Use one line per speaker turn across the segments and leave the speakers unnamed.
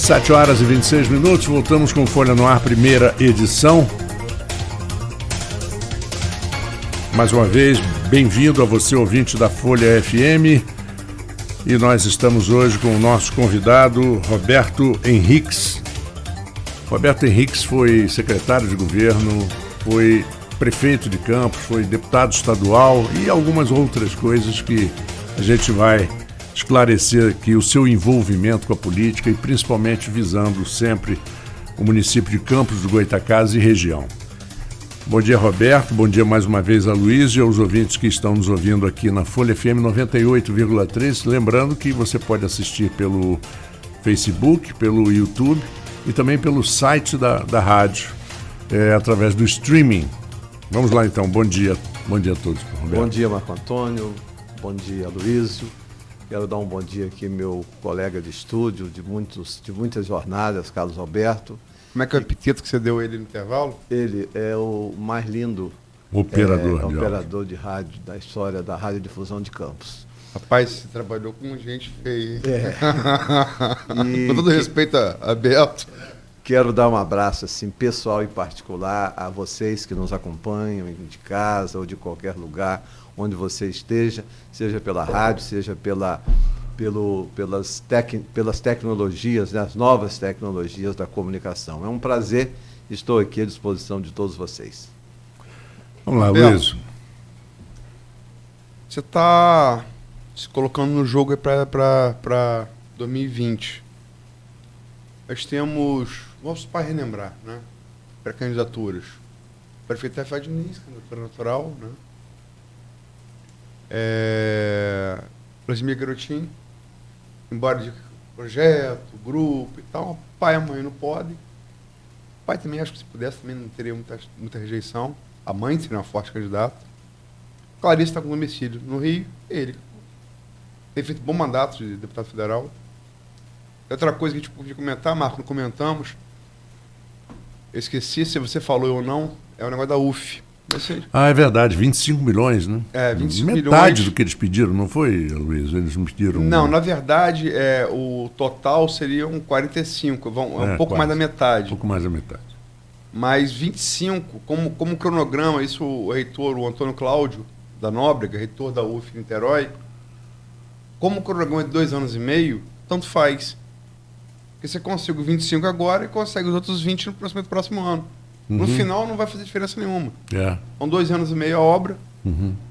7 horas e 26 minutos, voltamos com Folha no Ar, primeira edição. Mais uma vez, bem-vindo a você, ouvinte da Folha FM. E nós estamos hoje com o nosso convidado, Roberto Henriques. Roberto Henriques foi secretário de governo, foi prefeito de Campos, foi deputado estadual e algumas outras coisas que a gente vai esclarecer aqui o seu envolvimento com a política e principalmente visando sempre o município de Campos do Goytacazes e região. Bom dia, Roberto. Bom dia mais uma vez a Luiz e aos ouvintes que estão nos ouvindo aqui na Folha FM 98,3. Lembrando que você pode assistir pelo Facebook, pelo YouTube e também pelo site da rádio, através do streaming. Vamos lá então. Bom dia a todos, Roberto.
Bom dia, Marco Antônio. Bom dia, Luísio. Quero dar um bom dia aqui, meu colega de estúdio, de muitas jornadas, Carlos Alberto.
Como é que é o epiteto que você deu ele no intervalo?
Ele é o mais lindo
operador
de rádio da história da Radiodifusão de Campos.
Rapaz, você trabalhou com gente feia. Com todo respeito a Beto.
Quero dar um abraço assim, pessoal e particular a vocês que nos acompanham de casa ou de qualquer lugar onde você esteja, seja pela rádio, seja pelas tecnologias, né, as novas tecnologias da comunicação. É um prazer, estou aqui à disposição de todos vocês.
Vamos lá, Luiz.
Você está se colocando no jogo para 2020. Nós temos, vamos para relembrar, né, pré-candidaturas. Prefeito Efraim Diniz, candidatura natural, né? Vladimir Garotinho, embora de projeto, grupo e tal, pai e a mãe não podem. O pai também, acho que se pudesse, também não teria muita rejeição. A mãe seria uma forte candidata. Clarice está com domicílio no Rio, ele tem feito bom mandato de deputado federal. Outra coisa que a gente podia comentar, Marco, não comentamos, eu esqueci se você falou ou não, é o negócio da UF.
É verdade, 25 milhões, né?
25
Metade
milhões.
do que eles pediram, não foi, Luiz? Eles não pediram...
Não, na verdade, o total seriam 45, um pouco mais da metade.
Um pouco mais da metade.
Mas 25, como cronograma, isso o reitor, o Antônio Cláudio da Nóbrega, reitor da UF Niterói, como o cronograma é de 2 anos e meio, tanto faz. Porque você consegue 25 agora e consegue os outros 20 no próximo ano. No final não vai fazer diferença nenhuma. São 2 anos e meio a obra.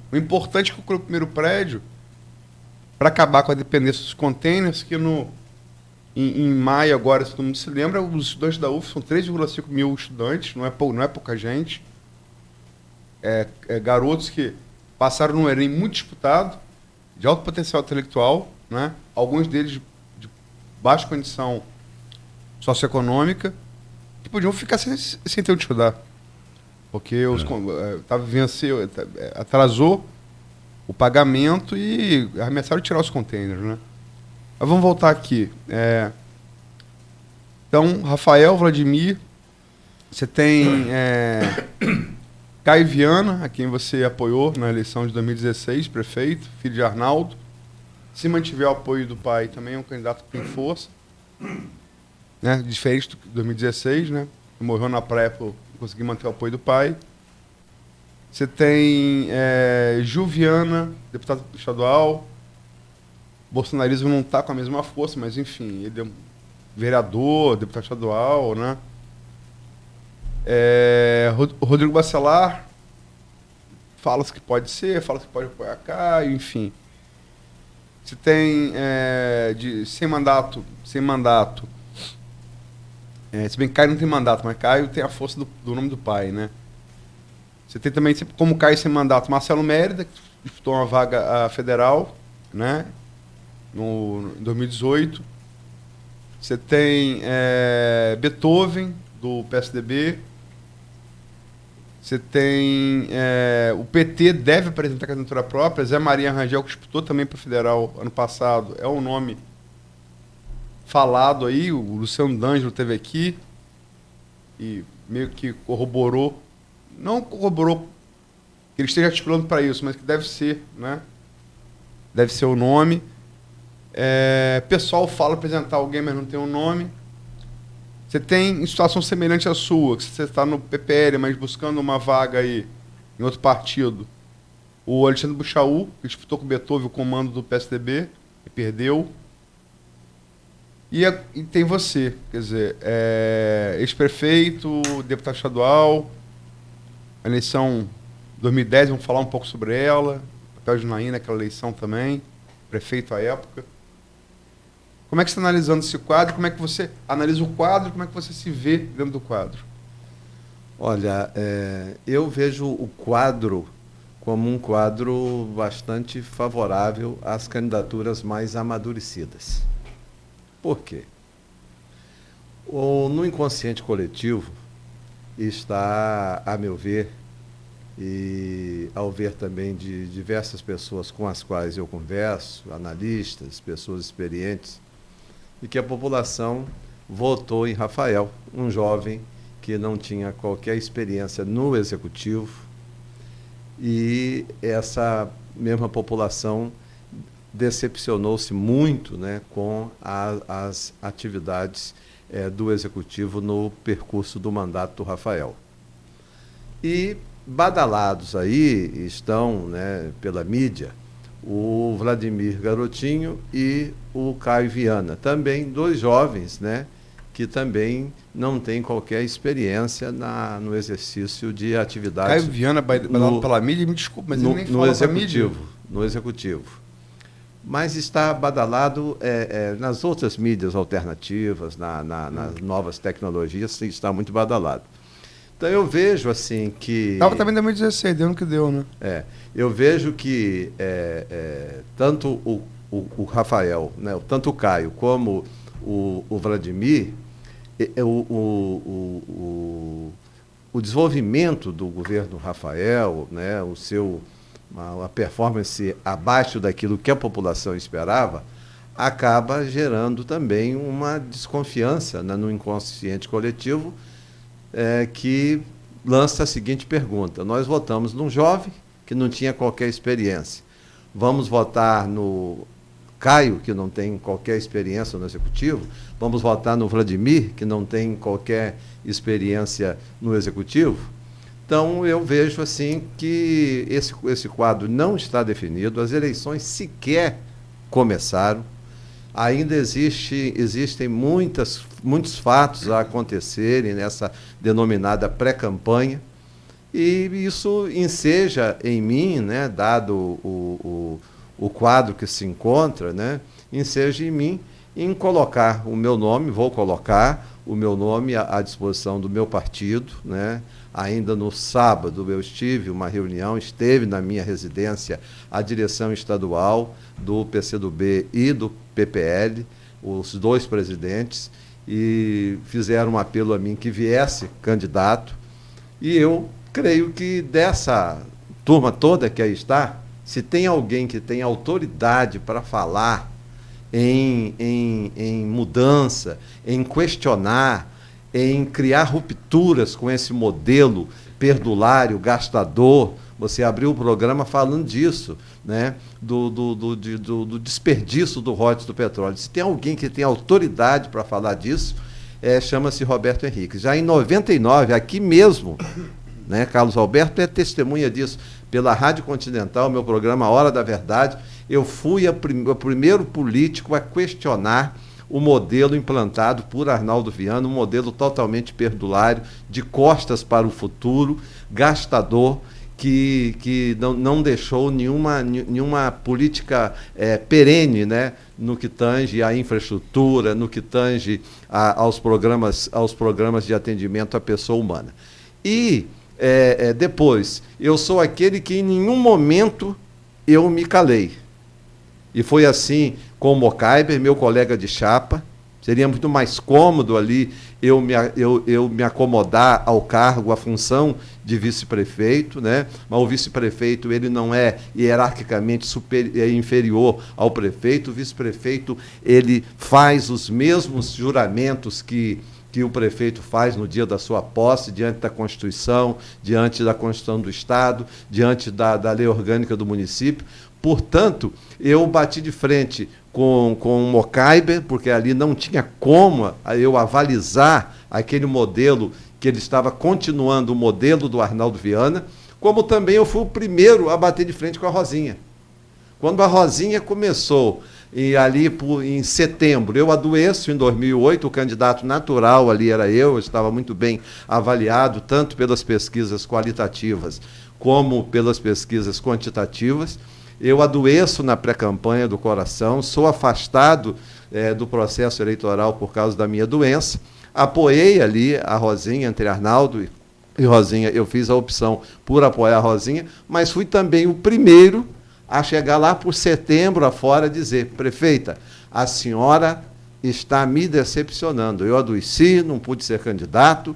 O importante é que o primeiro prédio, para acabar com a dependência dos containers, que em maio agora, se todo mundo se lembra, os estudantes da UF são 3,5 mil estudantes, não é pouca gente. Garotos que passaram no Enem muito disputado, de alto potencial intelectual, né? Alguns deles de baixa condição socioeconômica, que podiam ficar sem ter onde estudar. Porque atrasou o pagamento e ameaçaram tirar os containers, né? Mas vamos voltar aqui. Então, Rafael, Vladimir, você tem Caio Viana, a quem você apoiou na eleição de 2016, prefeito, filho de Arnaldo. Se mantiver o apoio do pai, também é um candidato que tem força. Né, diferente de 2016, né? Morreu na praia por conseguir manter o apoio do pai. Você tem Gil Viana, deputado estadual. Bolsonarismo não está com a mesma força, mas enfim, ele é um vereador, deputado estadual, né? Rodrigo Bacelar, fala-se que pode ser, fala-se que pode apoiar cá, enfim. Você tem sem mandato. Se bem que Caio não tem mandato, mas Caio tem a força do nome do pai, né? Você tem também, como Caio sem mandato, Marcelo Mérida, que disputou uma vaga federal, né? Em 2018. Você tem Beethoven, do PSDB. Você tem... o PT deve apresentar candidatura própria. Zé Maria Rangel, que disputou também para federal ano passado, é um nome falado aí. O Luciano D'Angelo esteve aqui e meio que corroborou, não corroborou que ele esteja articulando para isso, mas que deve ser, né? Deve ser o nome. Pessoal fala apresentar alguém, mas não tem um nome. Você tem em situação semelhante à sua, que você está no PPL, mas buscando uma vaga aí em outro partido. O Alexandre Buchaú, que disputou com o Beethoven o comando do PSDB, e perdeu. E tem você, quer dizer, ex-prefeito, deputado estadual, a eleição 2010, vamos falar um pouco sobre ela, papel de Naí naquela eleição também, prefeito à época. Como é que você está analisando esse quadro? Como é que você analisa o quadro? Como é que você se vê dentro do quadro?
Olha, eu vejo o quadro como um quadro bastante favorável às candidaturas mais amadurecidas. Por quê? No inconsciente coletivo está, a meu ver, e ao ver também de diversas pessoas com as quais eu converso, analistas, pessoas experientes, e que a população votou em Rafael, um jovem que não tinha qualquer experiência no executivo, e essa mesma população decepcionou-se muito, né, com as atividades do executivo no percurso do mandato do Rafael. E badalados aí estão, né, pela mídia, o Vladimir Garotinho e o Caio Viana, também dois jovens, né, que também não têm qualquer experiência no exercício de atividades.
Caio Viana, badalado pela mídia, me desculpa, mas ele nem fala da mídia.
No executivo. Mas está badalado nas outras mídias alternativas, nas novas tecnologias, está muito badalado. Então eu vejo assim que...
Estava também em 2016, deu no que deu, né?
Eu vejo que tanto o Rafael, né, tanto o Caio como o Vladimir, o desenvolvimento do governo Rafael, né, a performance abaixo daquilo que a população esperava, acaba gerando também uma desconfiança, né, no inconsciente coletivo, que lança a seguinte pergunta: nós votamos num jovem que não tinha qualquer experiência, vamos votar no Caio, que não tem qualquer experiência no executivo, vamos votar no Vladimir, que não tem qualquer experiência no executivo? Então, eu vejo assim que esse quadro não está definido, as eleições sequer começaram, ainda existem muitos fatos a acontecerem nessa denominada pré-campanha, e isso enseja em mim, né, dado o quadro que se encontra, né, enseja em mim em colocar o meu nome, vou colocar o meu nome à disposição do meu partido, né. Ainda no sábado eu esteve na minha residência a direção estadual do PCdoB e do PPL, os dois presidentes, e fizeram um apelo a mim que viesse candidato. E eu creio que dessa turma toda que aí está, se tem alguém que tem autoridade para falar em mudança, em questionar, em criar rupturas com esse modelo perdulário, gastador. Você abriu o programa falando disso, né? do desperdício do royalties do petróleo. Se tem alguém que tem autoridade para falar disso, chama-se Roberto Henrique. Já em 99, aqui mesmo, né, Carlos Alberto é testemunha disso, pela Rádio Continental, meu programa Hora da Verdade, eu fui o primeiro político a questionar o modelo implantado por Arnaldo Viana, um modelo totalmente perdulário, de costas para o futuro, gastador, que não deixou nenhuma política perene, né, no que tange à infraestrutura, no que tange aos programas de atendimento à pessoa humana. E depois, eu sou aquele que em nenhum momento eu me calei. E foi assim com o Mocaiber, meu colega de chapa. Seria muito mais cômodo ali eu me acomodar ao cargo, à função de vice-prefeito, né? Mas o vice-prefeito ele não é hierarquicamente inferior ao prefeito. O vice-prefeito ele faz os mesmos juramentos que o prefeito faz no dia da sua posse, diante da Constituição, diante da Constituição do Estado, diante da lei orgânica do município. Portanto, eu bati de frente com o Mocaibe, porque ali não tinha como eu avalizar aquele modelo que ele estava continuando, o modelo do Arnaldo Viana, como também eu fui o primeiro a bater de frente com a Rosinha. Quando a Rosinha começou, e ali em setembro, eu adoeço em 2008, o candidato natural ali era eu estava muito bem avaliado, tanto pelas pesquisas qualitativas como pelas pesquisas quantitativas. Eu adoeço na pré-campanha do coração, sou afastado do processo eleitoral por causa da minha doença. Apoiei ali a Rosinha, entre Arnaldo e Rosinha, eu fiz a opção por apoiar a Rosinha, mas fui também o primeiro a chegar lá por setembro afora dizer: prefeita, a senhora está me decepcionando. Eu adoeci, não pude ser candidato,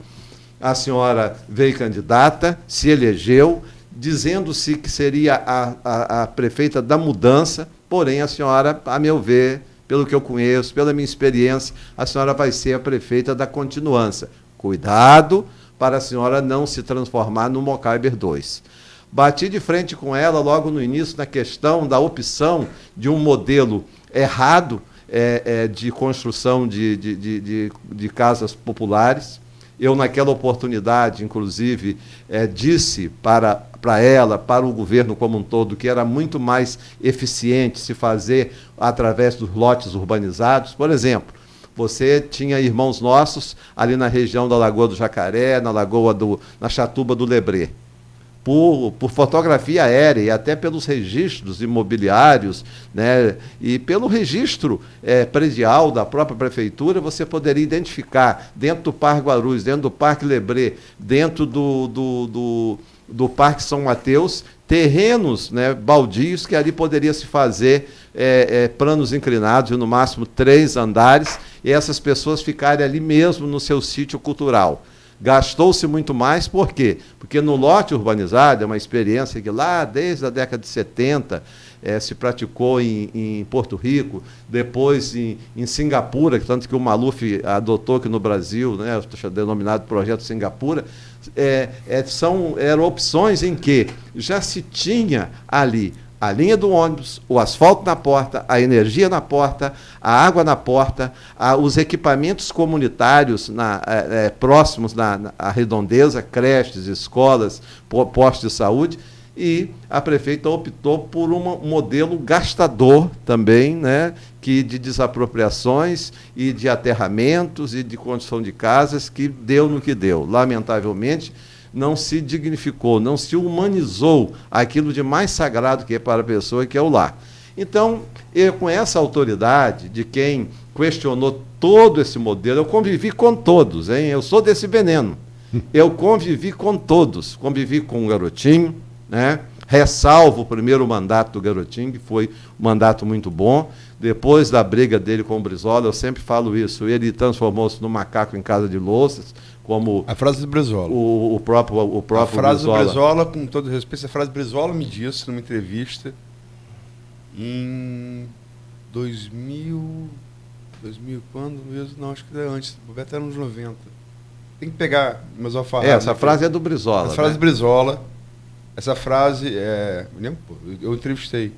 a senhora veio candidata, se elegeu, dizendo-se que seria a prefeita da mudança, porém a senhora, a meu ver, pelo que eu conheço, pela minha experiência, a senhora vai ser a prefeita da continuança. Cuidado para a senhora não se transformar no Mocaibe 2. Bati de frente com ela logo no início na questão da opção de um modelo errado de construção de casas populares. Eu, naquela oportunidade, inclusive, disse para ela, para o governo como um todo, que era muito mais eficiente se fazer através dos lotes urbanizados. Por exemplo, você tinha irmãos nossos ali na região da Lagoa do Jacaré, na Chatuba do Lebré. Por fotografia aérea e até pelos registros imobiliários, né, e pelo registro predial da própria prefeitura, você poderia identificar dentro do Parque Guarulhos, dentro do Parque Lebré, dentro do Parque São Mateus, terrenos, né, baldios que ali poderia se fazer planos inclinados, de no máximo 3 andares, e essas pessoas ficarem ali mesmo no seu sítio cultural. Gastou-se muito mais, por quê? Porque no lote urbanizado, é uma experiência que lá desde a década de 70 se praticou em Porto Rico, depois em Singapura, tanto que o Maluf adotou aqui no Brasil, né, denominado Projeto Singapura, eram opções em que já se tinha ali a linha do ônibus, o asfalto na porta, a energia na porta, a água na porta, os equipamentos comunitários próximos à redondeza, creches, escolas, postos de saúde, e a prefeita optou por um modelo gastador também, né, de desapropriações e de aterramentos e de construção de casas, que deu no que deu. Lamentavelmente, não se dignificou, não se humanizou aquilo de mais sagrado que é para a pessoa, que é o lar. Então, eu, com essa autoridade de quem questionou todo esse modelo, eu convivi com todos, hein? Eu sou desse veneno. Eu convivi com todos, convivi com o Garotinho, né? Ressalvo o primeiro mandato do Garotinho, que foi um mandato muito bom. Depois da briga dele com o Brizola, eu sempre falo isso, ele transformou-se num macaco em casa de louças, como
a frase do Brizola.
O próprio
a frase
Brizola.
do Brizola, com todo respeito, a frase do Brizola me disse numa entrevista em 2000 quando mesmo? Não, acho que era antes, até nos 90. Tem que pegar meus alfarrados.
Essa frase é do Brizola.
A frase
né?
do Brizola. Essa frase, eu entrevistei.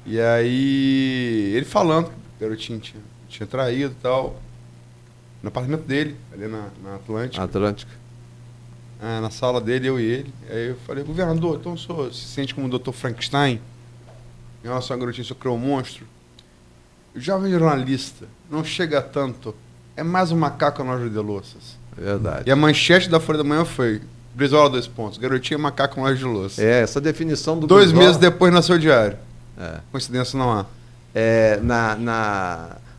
E aí, ele falando que o Garotinho tinha traído e tal, no apartamento dele, ali na Atlântica. Na sala dele, eu e ele. Aí eu falei: governador, então o senhor se sente como o Dr. Frankenstein? Em relação ao Garotinho, o senhor criou um monstro? O jovem jornalista não chega a tanto. É mais um macaco na loja de louças.
Verdade.
E a manchete da Folha da Manhã foi: Brizola, 2 pontos. Garotinho é macaco na loja de louças.
Essa definição do
2
Brizola,
meses depois nasceu o diário. Coincidência não há.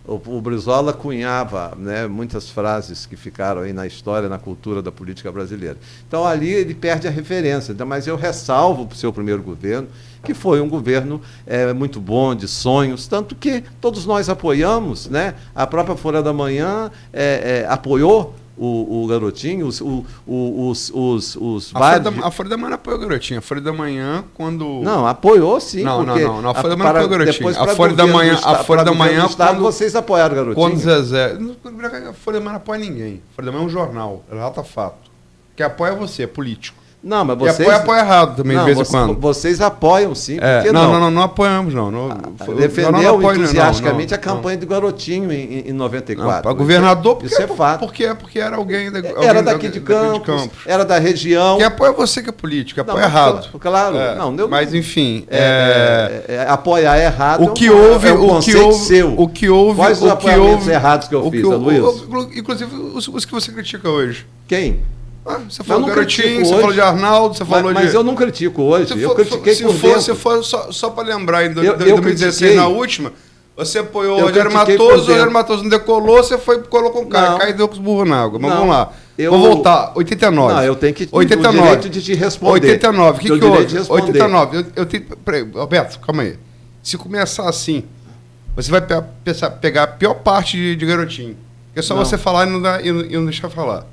O Brizola cunhava, né, muitas frases que ficaram aí na história, na cultura da política brasileira. Então ali ele perde a referência. Então, mas eu ressalvo para o seu primeiro governo, que foi um governo muito bom, de sonhos, tanto que todos nós apoiamos, né? A própria Folha da Manhã apoiou o Garotinho,
A Folha da Manhã não apoiou o Garotinho. A Folha da Manhã, quando...
Não, apoiou sim.
Não. A Folha da Manhã
para,
apoiou o Garotinho.
Depois,
A Folha da Manhã,
quando vocês apoiaram o Garotinho.
Quando Zezé... A Folha da Manhã não apoia ninguém. A Folha da Manhã é um jornal. Ela relata fato. Quem apoia é você, é político.
Não, mas
E
vocês...
apoia errado também,
Não,
de vez em quando.
Vocês apoiam sim, porque
Não apoiamos, não.
Defendeu
apoio,
entusiasticamente
não.
a campanha do Garotinho em 94.
Para governador,
Isso é fato.
Porque era alguém...
Era daqui de Campos, era da região.
Quem apoia você que é político, apoia
Não,
errado.
Claro,
mas enfim...
apoiar errado
o que houve,
é um conceito seu.
O que houve...
Quais os apoiamentos errados que eu fiz, Luiz?
Inclusive os que você critica hoje.
Quem?
Você falou do Garotinho, você falou de Arnaldo, você falou de...
Mas eu não critico hoje, eu critiquei por dentro.
Se for só para lembrar, em 2016, na última, você apoiou o Rogério Matoso não decolou, você colocou um cara, caiu e deu com os burros na água. Mas vamos lá. Vamos voltar, 89.
Não, eu tenho que ter
89.
o direito de te responder.
89, o que houve?
89.
Alberto, calma aí. Se começar assim, você vai pegar a pior parte de Garotinho. É só você falar e não deixar falar.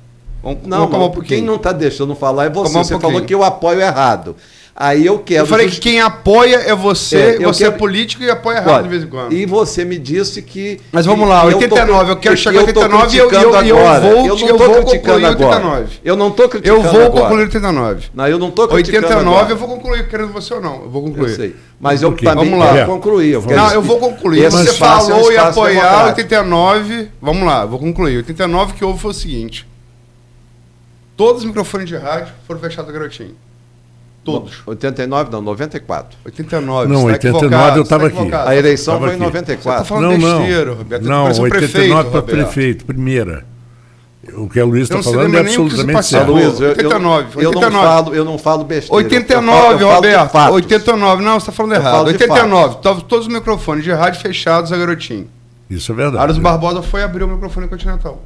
Quem não está deixando falar é você. Você falou que eu apoio errado. Aí eu quero...
Eu falei que quem apoia é você, você é político e apoia errado de vez em quando.
E você me disse que...
Mas vamos lá, 89, eu quero chegar a 89 e eu vou concluir 89.
Eu não estou criticando
agora. Eu vou concluir 89.
Não, eu não estou criticando
89
agora.
Eu vou concluir, querendo você ou não. Eu vou concluir.
Eu sei. Mas eu também quero concluir.
Eu vou concluir. Você falou em apoiar 89. Vamos lá, eu vou concluir. 89 que houve foi o seguinte. Todos os microfones de rádio foram fechados, Garotinho. Todos.
89 não, 94.
89.
Não, 89 eu estava aqui.
A eleição foi em 94.
Você está falando besteira, Roberto.
Não, 89 para prefeito, primeira. O que a Luiz está falando é absolutamente certo.
Luiz, eu não falo besteira.
89, Roberto. 89, não, você está falando errado. 89, todos os microfones de rádio fechados a Garotinho.
Isso é verdade.
Aros Barbosa foi abrir o microfone Continental.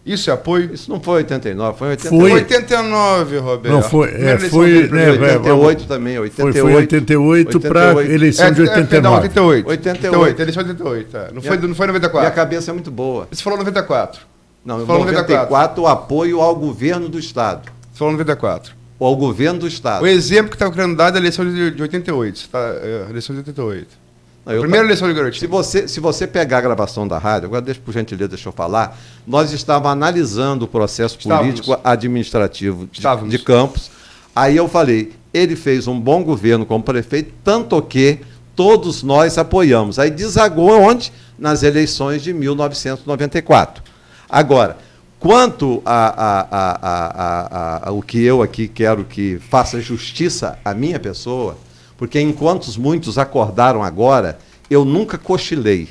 Isso é apoio?
Isso não foi 89, foi 88.
Foi 89, Roberto.
Não, foi
88 também, 88.
Foi 88 para eleição de 89.
88, eleição de 88. Não foi 94.
Minha cabeça é muito boa.
Você falou 94.
Não, em 94 o apoio ao governo do Estado.
Você falou 94.
Ao governo do Estado.
O exemplo que estava querendo dar é da eleição de 88. Eleição de 88. Primeira eleição de Garotinho.
Se você pegar a gravação da rádio, agora por gentileza, deixa eu falar, nós estávamos analisando o processo político administrativo de Campos. Aí eu falei, ele fez um bom governo como prefeito, tanto que todos nós apoiamos. Aí desagou onde? Nas eleições de 1994. Agora, quanto o que eu aqui quero que faça justiça à minha pessoa, porque enquanto muitos acordaram agora, eu nunca cochilei.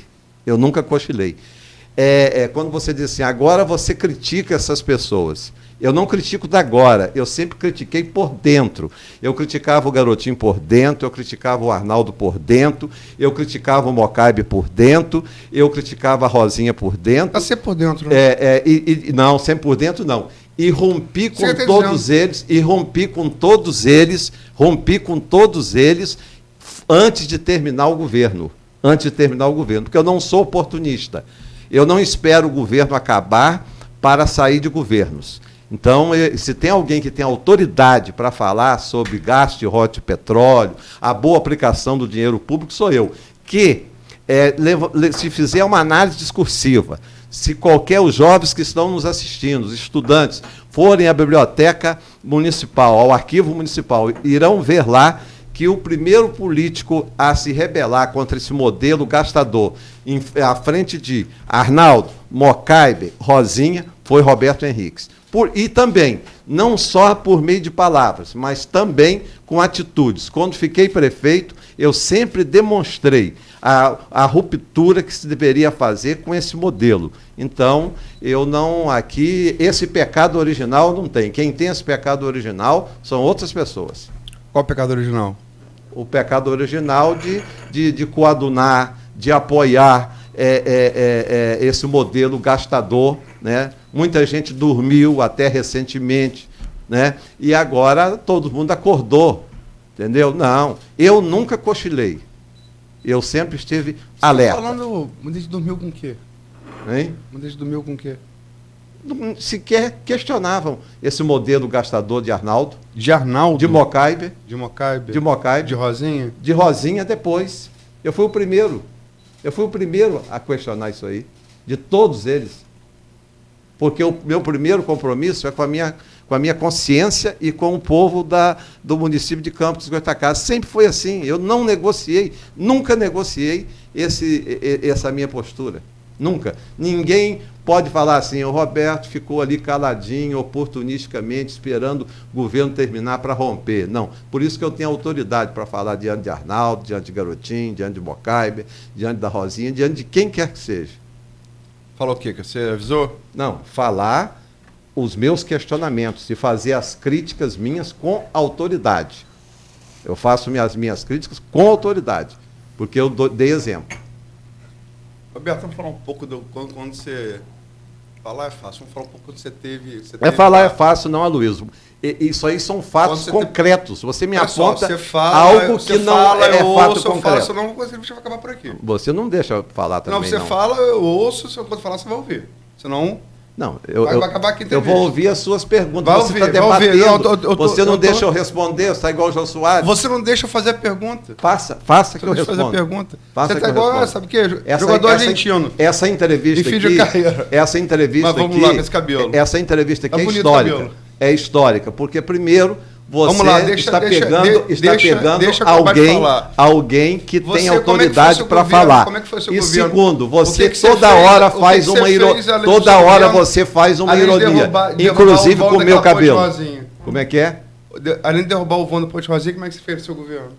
Quando você diz assim, agora você critica essas pessoas. Eu não critico da agora, eu sempre critiquei por dentro. Eu criticava o Garotinho por dentro, eu criticava o Arnaldo por dentro, eu criticava o Mocaibe por dentro, eu criticava a Rosinha por dentro.
Está sempre por dentro, né?
Não, sempre por dentro não. E rompi com todos eles, antes de terminar o governo. Porque eu não sou oportunista. Eu não espero o governo acabar para sair de governos. Então, se tem alguém que tem autoridade para falar sobre gasto de royalties de petróleo, a boa aplicação do dinheiro público, sou eu. Se fizer uma análise discursiva, se os jovens que estão nos assistindo, os estudantes, forem à biblioteca municipal, ao arquivo municipal, irão ver lá que o primeiro político a se rebelar contra esse modelo gastador, à frente de Arnaldo, Mocaibe, Rosinha, foi Roberto Henriques. E também, não só por meio de palavras, mas também com atitudes. Quando fiquei prefeito, eu sempre demonstrei a ruptura que se deveria fazer com esse modelo. Então, esse pecado original não tem. Quem tem esse pecado original são outras pessoas.
Qual o pecado original?
O pecado original de coadunar, de apoiar esse modelo gastador, né? Muita gente dormiu até recentemente, né? E agora todo mundo acordou, entendeu? Não, eu nunca cochilei. Eu sempre estive alerta.
Muita gente dormiu com o quê?
Hein?
Muita gente dormiu com o quê?
Sequer questionavam esse modelo gastador de Arnaldo.
De Arnaldo?
De Mocaibe.
De Mocaibe.
De Mocaibe.
De Rosinha?
De Rosinha depois. Eu fui o primeiro a questionar isso aí. De todos eles. Porque o meu primeiro compromisso é com a minha consciência e com o povo do município de Campos dos Goytacazes. Sempre foi assim. Eu não negociei, nunca negociei essa minha postura. Nunca. Ninguém pode falar assim, o Roberto ficou ali caladinho, oportunisticamente, esperando o governo terminar para romper. Não. Por isso que eu tenho autoridade para falar diante de Arnaldo, diante de Garotinho, diante de Bocaiber, diante da Rosinha, diante de quem quer que seja.
Falou o quê? Que você avisou?
Não, falar os meus questionamentos e fazer as críticas minhas com autoridade. Eu faço as minhas críticas com autoridade, porque eu dei exemplo.
Roberto, vamos falar um pouco quando você... Falar é fácil, vamos falar um pouco quando você teve...
Falar é fácil, não, Aloysio. Isso aí são fatos concretos. Você me aponta algo que não é fato concreto.
Senão a gente vai acabar por aqui.
Você não deixa eu falar também,
não. Você fala, eu ouço, se eu quando falar, você vai ouvir. Senão...
Não,
vai acabar aqui.
Eu vou ouvir as suas perguntas.
Vai
você
ouvir,
está debatendo.
você
não deixa eu responder, você está igual o Jô Soares.
Você não deixa eu fazer a pergunta.
Faça que eu respondo.
Fazer a pergunta.
Faça
você está igual, sabe o quê? Jogador argentino.
Essa entrevista aqui... Essa entrevista
aqui... Mas vamos lá com esse cabelo.
Essa entrevista aqui é histórica. É histórica, porque primeiro... Você está pegando alguém que tem autoridade para falar.
Como é que foi seu
e
governo?
Segundo, você toda hora faz uma ironia. Toda hora você faz uma ironia. Inclusive com o meu cabelo. Como é que é?
Além de derrubar o vão da Ponte Rosinha, como é que você fez o seu governo?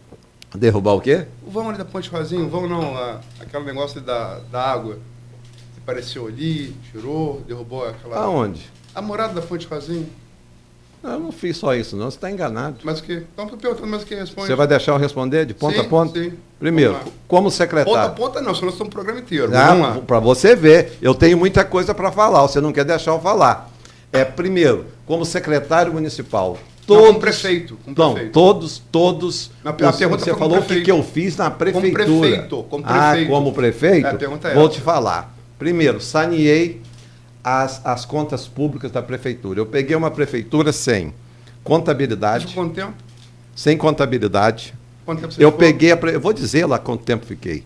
Derrubar o quê?
O vão ali da Ponte Rosinha, o vão não, aquele negócio da água. Você apareceu ali, tirou, derrubou aquela...
Aonde?
A morada da Ponte Rosinha.
Eu não fiz só isso, não. Você está enganado.
Mas o quê? Então, perguntando, mas o que responde?
Você vai deixar eu responder de ponta a ponta?
Sim.
Primeiro, como secretário.
Ponta a ponta não, senão nós estamos no programa inteiro.
Para você ver, eu tenho muita coisa para falar, você não quer deixar eu falar. Primeiro, como secretário municipal.
Como prefeito.
Todos.
A pergunta
você falou o que eu fiz na prefeitura.
Como prefeito.
Como prefeito?
A pergunta é
vou te falar. Primeiro, saneei as contas públicas da prefeitura. Eu peguei uma prefeitura sem contabilidade.
Quanto tempo?
Sem contabilidade.
Quanto tempo você ficou?
Eu vou dizer lá quanto tempo fiquei.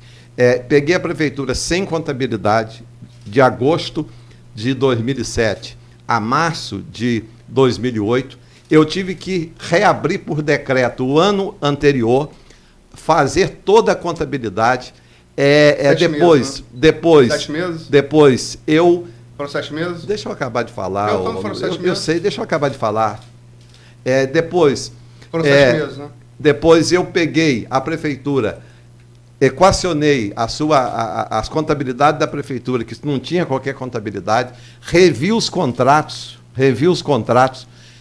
Peguei a prefeitura sem contabilidade de agosto de 2007 a março de 2008. Eu tive que reabrir por decreto o ano anterior, fazer toda a contabilidade. Depois
7 meses?
Depois eu...
Foram 7 meses?
Deixa eu acabar de falar.
Eu
sei, deixa eu acabar de falar. Depois...
Foram 7 meses, né?
Depois eu peguei a prefeitura, equacionei as contabilidades da prefeitura, que não tinha qualquer contabilidade, revi os contratos,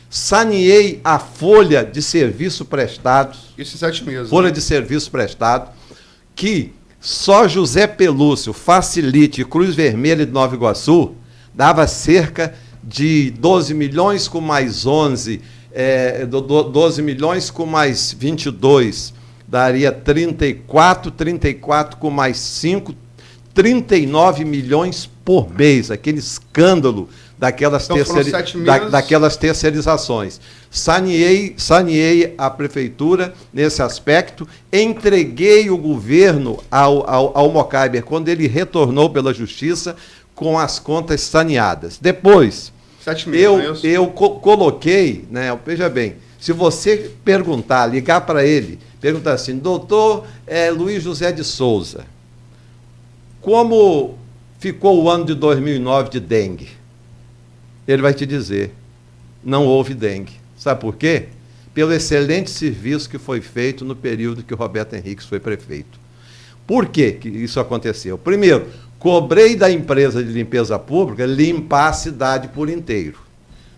saneei a folha de serviço prestado.
Isso em 7 meses.
Folha de serviço prestado, que só José Pelúcio, Facilite e Cruz Vermelha de Nova Iguaçu dava cerca de 12 milhões com mais 11, 12 milhões com mais 22, daria 34 com mais 5, 39 milhões por mês, aquele escândalo daquelas terceirizações. Saneei a prefeitura nesse aspecto, entreguei o governo ao Bocaiber quando ele retornou pela justiça com as contas saneadas. Depois,
7 meses,
eu coloquei, né, veja bem, se você ligar para ele, perguntar assim, doutor Luiz José de Souza, como ficou o ano de 2009 de dengue? Ele vai te dizer, não houve dengue. Sabe por quê? Pelo excelente serviço que foi feito no período que o Roberto Henriques foi prefeito. Por que isso aconteceu? Primeiro, cobrei da empresa de limpeza pública limpar a cidade por inteiro.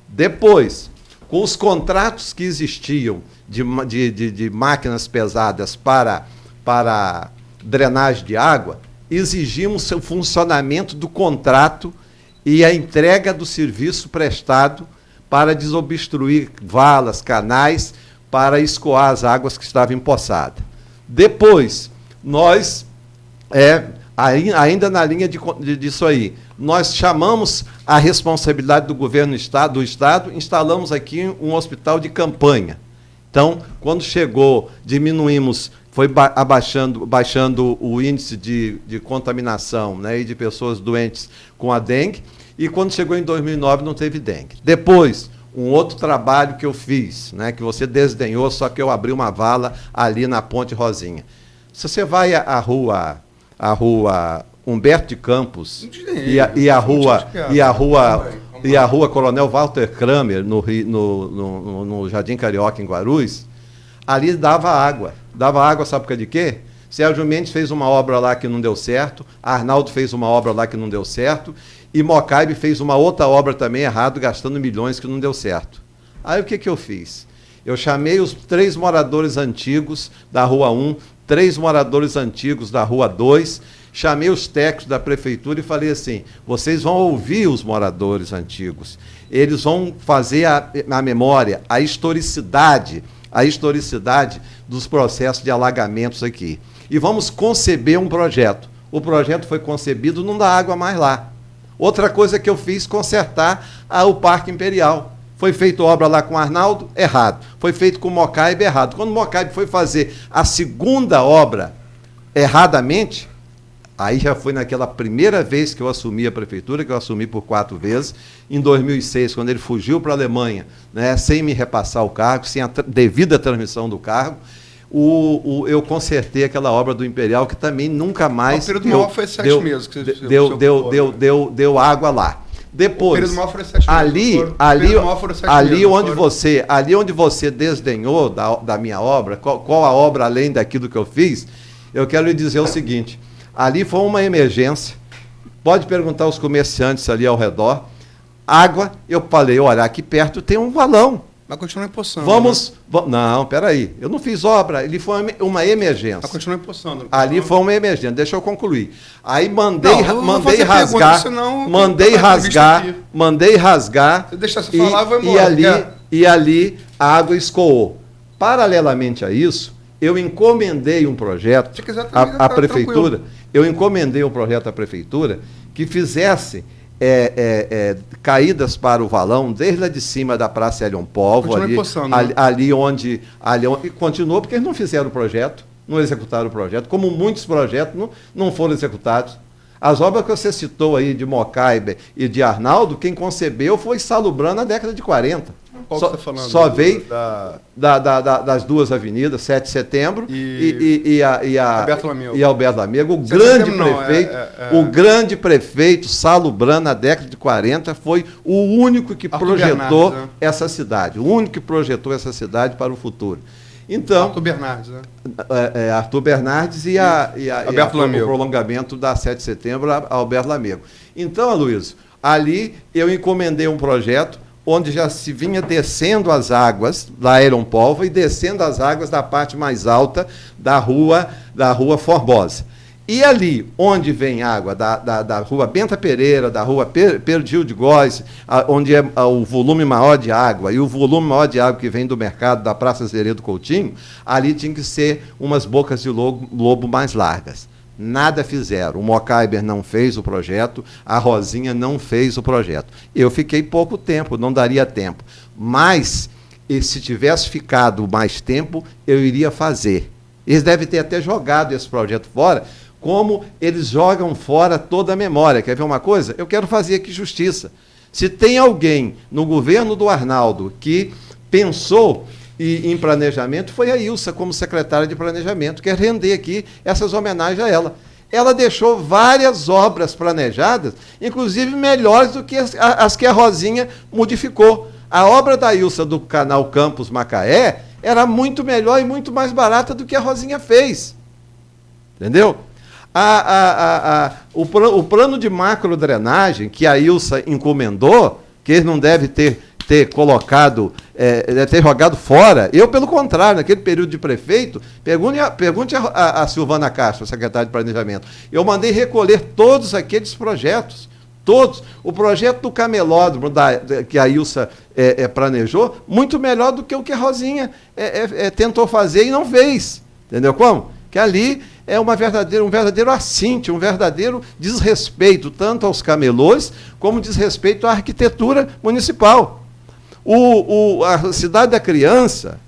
Depois, com os contratos que existiam de máquinas pesadas para drenagem de água, exigimos o funcionamento do contrato e a entrega do serviço prestado para desobstruir valas, canais, para escoar as águas que estavam empoçadas. Depois, nós, ainda na linha disso aí, nós chamamos a responsabilidade do governo do Estado, instalamos aqui um hospital de campanha. Então, quando chegou, foi baixando o índice de contaminação, né, e de pessoas doentes com a dengue, e quando chegou em 2009 não teve dengue. Depois, um outro trabalho que eu fiz, né, que você desdenhou, só que eu abri uma vala ali na Ponte Rosinha. Se você vai à rua Humberto de Campos e a rua Coronel Walter Kramer, no Jardim Carioca, em Guarulhos, ali dava água. Dava água, sabe por causa de quê? Sérgio Mendes fez uma obra lá que não deu certo, Arnaldo fez uma obra lá que não deu certo, e Mocaibe fez uma outra obra também errado, gastando milhões, que não deu certo. Aí o que eu fiz? Eu chamei os 3 moradores antigos da Rua 1, 3 moradores antigos da Rua 2, chamei os técnicos da prefeitura e falei assim, vocês vão ouvir os moradores antigos, eles vão fazer a memória, a historicidade dos processos de alagamentos aqui. E vamos conceber um projeto. O projeto foi concebido, não dá água mais lá. Outra coisa que eu fiz, consertar o Parque Imperial. Foi feita obra lá com o Arnaldo, errado. Foi feito com o Mocaibe, errado. Quando o Mocaibe foi fazer a segunda obra erradamente, aí já foi naquela primeira vez que eu assumi a prefeitura, que eu assumi por 4 vezes, em 2006, quando ele fugiu para a Alemanha, né, sem me repassar o cargo, sem a devida transmissão do cargo, eu consertei aquela obra do Imperial, que também nunca mais
o período maior foi 7 meses que você
deu água lá. Depois,
o período maior foi 7 meses.
Ali onde você desdenhou da minha obra, qual a obra além daquilo que eu fiz, eu quero lhe dizer o seguinte, ali foi uma emergência, pode perguntar aos comerciantes ali ao redor, água, eu falei, olha, aqui perto tem um valão.
Mas continua empoçando.
Não, peraí, eu não fiz obra, ali foi uma emergência.
Mas continua empoçando.
Ali foi uma emergência, deixa eu concluir. Aí mandei rasgar.
Se deixar você falar, vai
embora. E ali a água escoou. Paralelamente a isso, eu encomendei um projeto à prefeitura. Eu encomendei um projeto à prefeitura que fizesse caídas para o valão, desde lá de cima da Praça Elion Povo, ali onde continuou, porque eles não fizeram o projeto, não executaram o projeto, como muitos projetos não foram executados. As obras que você citou aí de Mocaibe e de Arnaldo, quem concebeu foi Salubran na década de 40.
Qual que você está falando?
Só veio das 2 avenidas, 7 de setembro e Alberto Lamego. O grande prefeito Salubran, na década de 40, foi o único que projetou essa cidade, o único que projetou essa cidade para o futuro. Então,
Arthur Bernardes, né?
Arthur Bernardes e o prolongamento da 7 de setembro, Alberto Lamego. Então, Aloysio, ali eu encomendei um projeto onde já se vinha descendo as águas da Elion Povo e descendo as águas da parte mais alta da rua Formosa. E ali, onde vem água, da rua Benta Pereira, da rua Perdigil de Góes, onde é o volume maior de água, e o volume maior de água que vem do mercado da Praça Zeredo Coutinho, ali tinha que ser umas bocas de lobo mais largas. Nada fizeram. O Mocaiber não fez o projeto, a Rosinha não fez o projeto. Eu fiquei pouco tempo, não daria tempo. Mas, se tivesse ficado mais tempo, eu iria fazer. Eles devem ter até jogado esse projeto fora, como eles jogam fora toda a memória. Quer ver uma coisa? Eu quero fazer aqui justiça. Se tem alguém no governo do Arnaldo que pensou em planejamento, foi a Ilsa como secretária de planejamento. Quero render aqui essas homenagens a ela. Ela deixou várias obras planejadas, inclusive melhores do que as que a Rosinha modificou. A obra da Ilsa do canal Campos Macaé era muito melhor e muito mais barata do que a Rosinha fez. Entendeu? O plano de macrodrenagem que a Ilsa encomendou, que ele não deve ter colocado, ter jogado fora. Eu, pelo contrário, naquele período de prefeito, pergunte a Silvana Castro, secretária de Planejamento, eu mandei recolher todos aqueles projetos, todos. O projeto do camelódromo que a Ilsa planejou, muito melhor do que o que a Rosinha tentou fazer e não fez. Entendeu como? Que ali é um verdadeiro assinte, um verdadeiro desrespeito, tanto aos camelôs, como desrespeito à arquitetura municipal. A Cidade da Criança,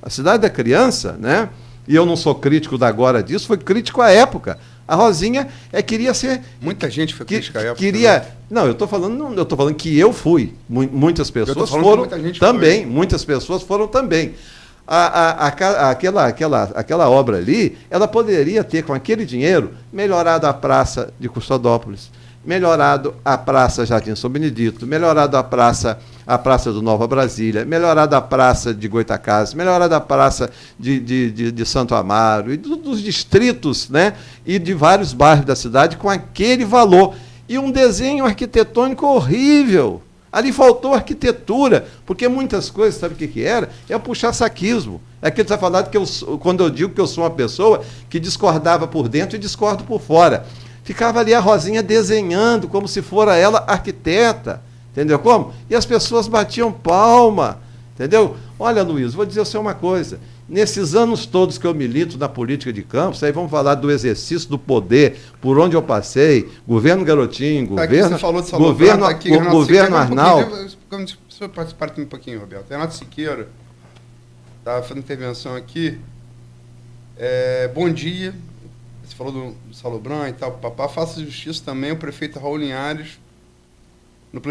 né? E eu não sou crítico da agora disso, foi crítico à época. A Rosinha queria ser...
Muita gente foi criticar a época.
Queria... Não, eu estou falando que eu fui. Muitas pessoas foram também. Muitas pessoas foram também. Aquela obra ali, ela poderia ter, com aquele dinheiro, melhorado a Praça de Custodópolis, melhorado a Praça Jardim São Benedito, melhorado a Praça do Nova Brasília, melhorado a Praça de Goitacazes, melhorado a Praça de Santo Amaro, e dos distritos, né, e de vários bairros da cidade com aquele valor. E um desenho arquitetônico horrível. Ali faltou arquitetura, porque muitas coisas, sabe o que era? É puxar saquismo. É aquilo que você falado que quando eu digo que eu sou uma pessoa que discordava por dentro e discordo por fora. Ficava ali a Rosinha desenhando como se fora ela arquiteta, entendeu como? E as pessoas batiam palma, entendeu? Olha, Luiz, vou dizer você uma coisa. Nesses anos todos que eu milito na política de Campos, aí vamos falar do exercício do poder, por onde eu passei, governo Garotinho, governo Arnaldo.
Deixa eu participar um pouquinho, Roberto. Renato Siqueira estava fazendo intervenção aqui. Bom dia. Você falou do Salobran e tal, papá. Faça justiça também o prefeito Raul Linhares no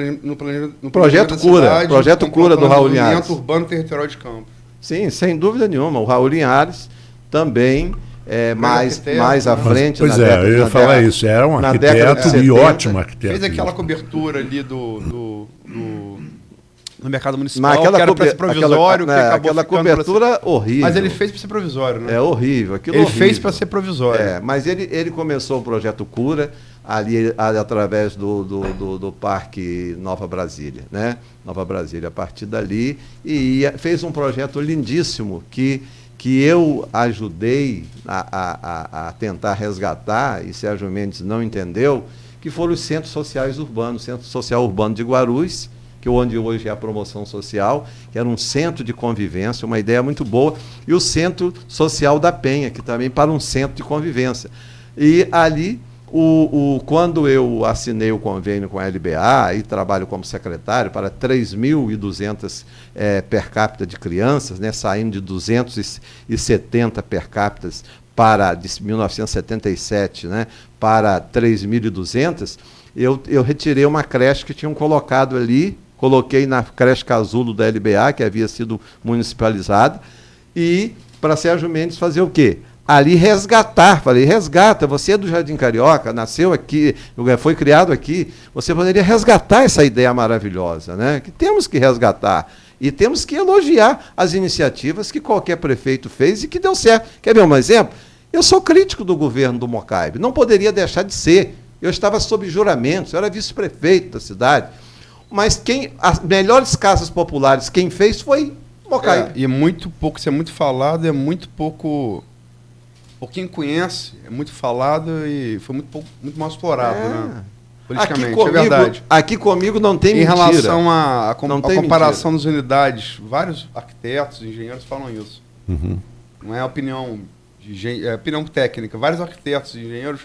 projeto Cura do Raul Linhares.
Urbano Territorial de Campos.
Sim, sem dúvida nenhuma. O Raul Linhares também mais à frente.
Pois eu ia falar isso. Era um arquiteto e ótimo arquiteto.
Fez aquela cobertura ali no mercado municipal, que era para ser provisório, que acabou
aquela cobertura horrível.
Mas ele fez para ser provisório, né?
É horrível.
Ele fez para ser provisório.
Mas ele começou o projeto Cura ali através do Parque Nova Brasília, né? Nova Brasília, a partir dali, e fez um projeto lindíssimo que eu ajudei a tentar resgatar, e Sérgio Mendes não entendeu, que foram os centros sociais urbanos, Centro Social Urbano de Guarulhos, onde hoje é a Promoção Social, que era um centro de convivência, uma ideia muito boa, e o Centro Social da Penha, que também para um centro de convivência. E ali, quando eu assinei o convênio com a LBA e trabalho como secretário para 3.200 per capita de crianças, né, saindo de 270 per capita de 1977, né, para 3.200, eu retirei uma creche que tinham colocado ali, coloquei na creche Casulo da LBA, que havia sido municipalizada, e para Sérgio Mendes fazer o quê? Ali resgatar, falei, resgata, você é do Jardim Carioca, nasceu aqui, foi criado aqui, você poderia resgatar essa ideia maravilhosa, né? Que temos que resgatar. E temos que elogiar as iniciativas que qualquer prefeito fez e que deu certo. Quer ver um exemplo? Eu sou crítico do governo do Mocaibe, não poderia deixar de ser. Eu estava sob juramento, eu era vice-prefeito da cidade. Mas as melhores casas populares, quem fez foi Mocaibe.
E é muito pouco, isso é muito falado, é muito pouco... Por quem conhece, é muito falado e foi muito mal explorado, né? Politicamente, é verdade.
Aqui comigo não tem mentira.
Em relação à comparação das unidades, vários arquitetos, engenheiros falam isso.
Uhum.
Não é opinião opinião técnica. Vários arquitetos e engenheiros,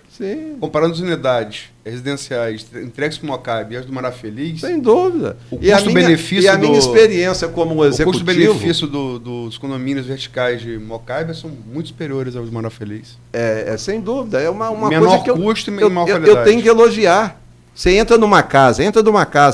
comparando as unidades residenciais entregues para o Mocaibe e as do Mará Feliz.
Sem dúvida.
O custo-benefício
a minha experiência como executivo...
O custo-benefício dos condomínios verticais de Mocaibe são muito superiores aos do Mará Feliz.
Sem dúvida. É uma
menor
coisa que
custo e maior qualidade.
Eu tenho que elogiar. Você entra numa casa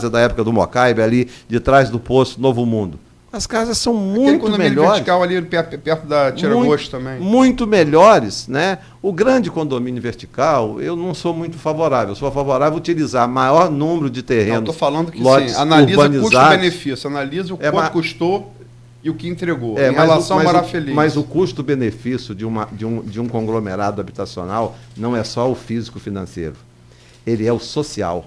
da época do Mocaibe, ali de trás do posto Novo Mundo. As casas são muito melhores.
Vertical ali perto da Tiragosto também.
Muito melhores, né? O grande condomínio vertical, eu não sou muito favorável. Eu sou favorável a utilizar maior número de terrenos.
Estou falando que sim, analisa custo-benefício, analisa o quanto custou e o que entregou. Em relação ao Mará Feliz.
Mas o custo-benefício de um conglomerado habitacional não é só o físico-financeiro. Ele é o social.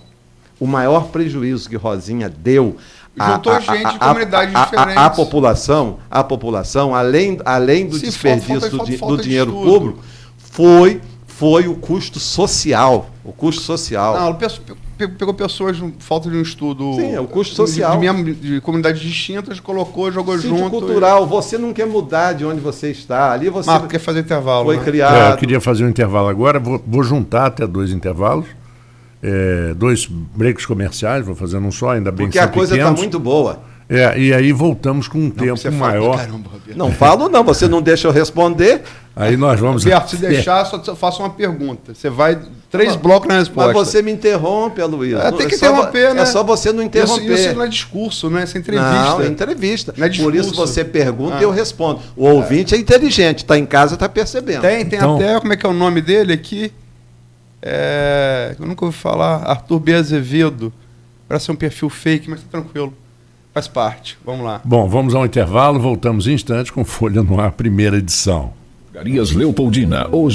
O maior prejuízo que Rosinha deu
juntou gente de comunidades diferentes.
A população, além do desperdício do dinheiro público, foi o custo social. O custo social.
Não, pegou pessoas, falta de um estudo.
Sim, é o custo social.
De comunidades distintas, colocou, jogou
Sítio
junto.
cultural, você não quer mudar de onde você está. Ali você
Marco quer fazer intervalo.
Foi criado.
Eu queria fazer um intervalo agora, vou juntar até 2 intervalos. 2 breaks comerciais, vou fazer um só, ainda bem que são pequenos.
Porque a coisa está muito boa.
E aí voltamos com um tempo maior.
Não falo não, você não deixa eu responder.
Aí nós vamos...
Roberto, se deixar, só faço uma pergunta. Você vai 3 blocos na resposta.
Mas você me interrompe, Aloysio.
Tem que interromper, né?
É só você não interromper.
Isso não é discurso, né? Isso é entrevista.
Não, é entrevista.
Não é discurso.
Por isso você pergunta e eu respondo. O ouvinte é inteligente, está em casa, está percebendo.
Tem
Então...
até, como é que é o nome dele aqui? Eu nunca ouvi falar. Arthur B. Azevedo. Parece um perfil fake, mas tá tranquilo. Faz parte. Vamos lá.
Bom, vamos ao intervalo, voltamos em instantes com Folha no Ar, primeira edição.
Drogarias Leopoldina, hoje